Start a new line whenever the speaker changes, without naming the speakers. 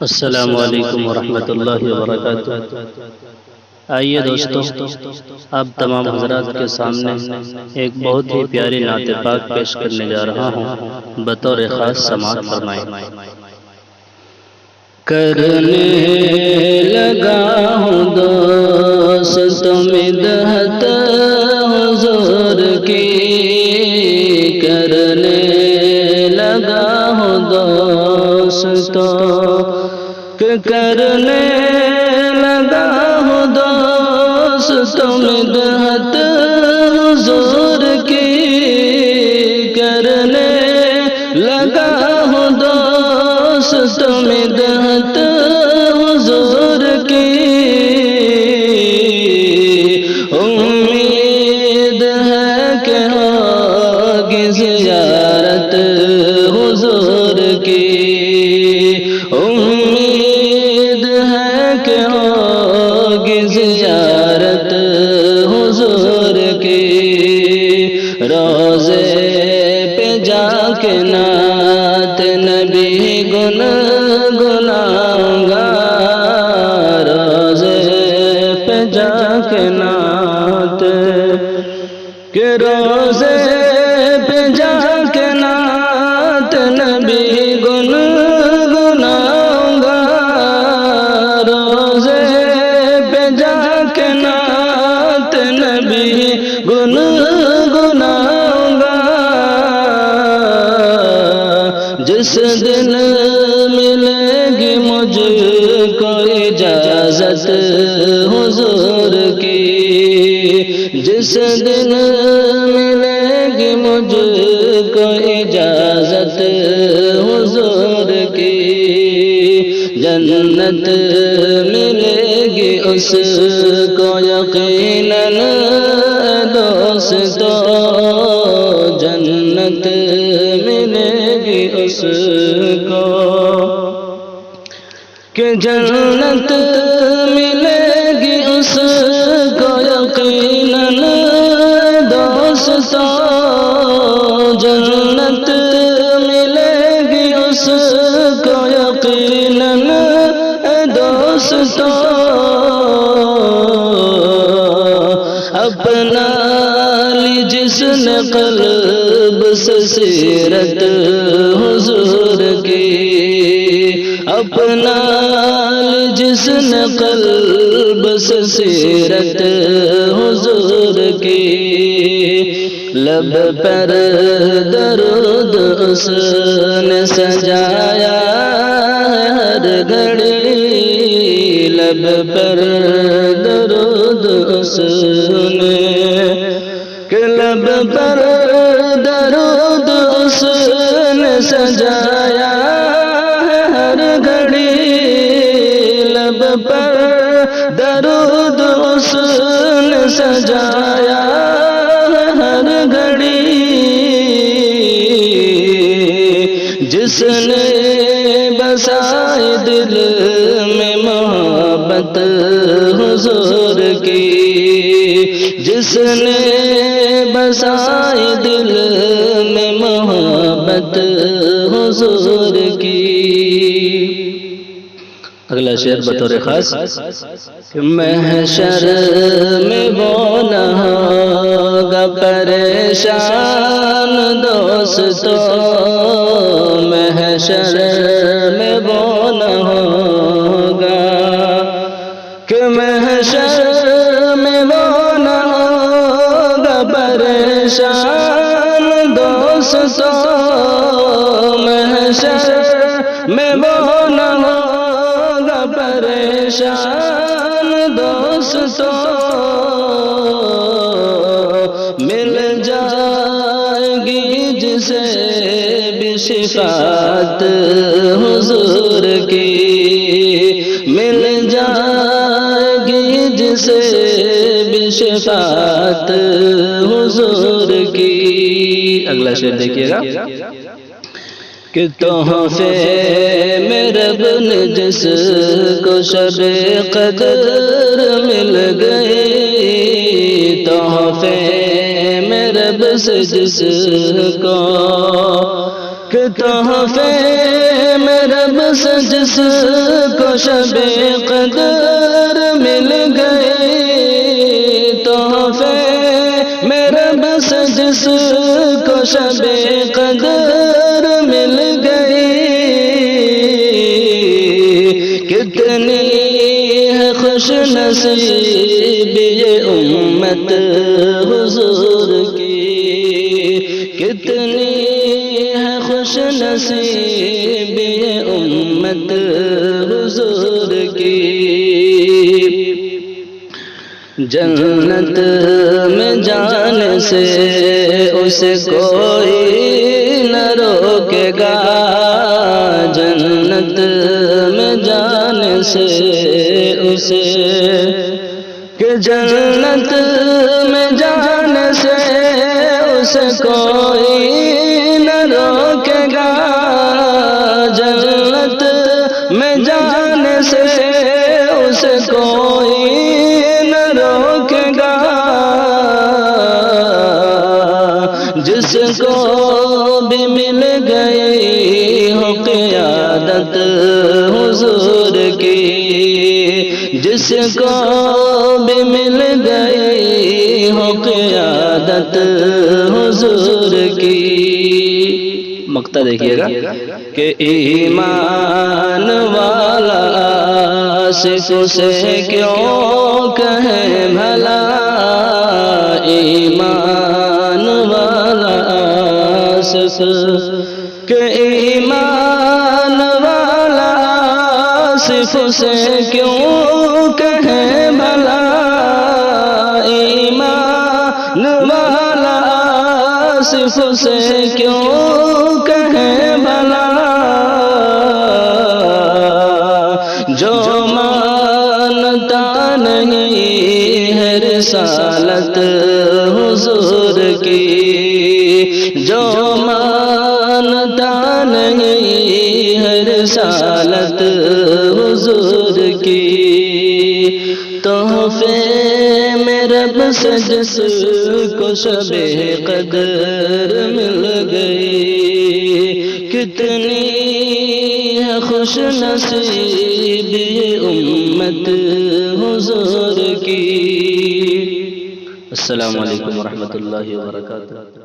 السلام علیکم ورحمۃ اللہ وبرکاتہ۔ آئیے دوستو، اب تمام حضرات کے سامنے ایک بہت ہی پیاری نعت پاک پیش کرنے جا رہا ہوں، بطور خاص سماعت فرمائیں۔ کرنے لگا ہوں دوستوں مدحت حضور کی، کرنے لگا ہوں دوستوں، کرنے لگا ہوں دوستوں مدحت حضور کی، کرنے لگا ہوں دوستوں مدحت حضور کی، امید ہے کہ ہوگی زیارت حضور کی، امید ہے کہ ہوگی زیارت حضور کی، روزے پہ جا کے نعت نبی گنگناؤں گا، روزے پہ جا کے نعت کہ روزے پہ جا کے نعت نبی گنگناؤں گا، روزے پہ جا کے نعت نبی گنگناؤں گا، جس دن ملے گی مجھ کو اجازت حضور کی، جس دن ملے گی مجھ کو اجازت حضور کی، جنت ملے گی اس کو یقیناً دوستو، جنت ملے گی اس کو، کہ جنت ملے گی اس کو یقیناً دوستو، جنت ملے گی اس کو یقیناً دوستو، اپنا لی جس نے قلب سے سیرت حضور کی، اپنا لی جس نے قلب سے سیرت حضور کی، لب پر درود اس نے سجایا ہے ہر گھڑی، لب پر درود اس نے، کہ لب پر درود اس نے سجایا ہے ہر گھڑی، لب پر درود اس نے سجایا ہے ہر گھڑی، جس نے بسائی دل میں محبت حضور کی، جس نے بسائی دل میں محبت حضور کی۔ اگلا شعر بطور خاص، کہ محشر میں وہ نہ ہوگا پریشان دوستو، محشر میں وہ نہ ہوگا، کہ محشر میں وہ نہ ہوگا پریشان دوستو، محشر میں وہ نہ ہوگا پریشان دوستو، مل جائے گی جسے بھی شفاعت حضور کی، مل جائے گی جسے بھی شفاعت حضور کی۔ اگلا شعر دیکھیے گا، کہ تحفے میں رب نے جس کو شب قدر مل گئی، تحفے میں رب سے جس کو، کہ تحفے میں رب سے جس شب قدر مل گئی، تحفے میں رب سے جس کو شب قدر مل گئی، کتنی ہے خوش نصیب یہ امت حضور کی، کتنی ہے خوش نصیب یہ امت حضور کی۔ جنت میں جانے سے اسے کوئی نہ روکے گا، جنت میں جانے سے اسے، کہ جنت میں جانے سے اسے کوئی نہ روکے گا، جنت میں جانے سے اسے کوئی نہ روکے گا، جس کو بھی مل گئی ہو قیادت حضور کی، جس کو بھی مل گئی ہو قیادت حضور کی۔ مقطع دیکھیے گا کہ ایمان والا آصف سے کیوں کہے بھلا، ایمان والا آصف، کہ ایمان والا آصف سے کیوں کہے بھلا، ایمان والا آصف سے کیوں کہے بھلا، جو مانتا نہیں ہے رسالت حضور کی، جو مانتا نہیں ہے رسالت حضور کی، تحفے میں رب سے جس کو شب قدر مل گئی، کتنی ہے خوش نصیب یہ امت حضور کی۔ السلام علیکم ورحمۃ اللہ وبرکاتہ۔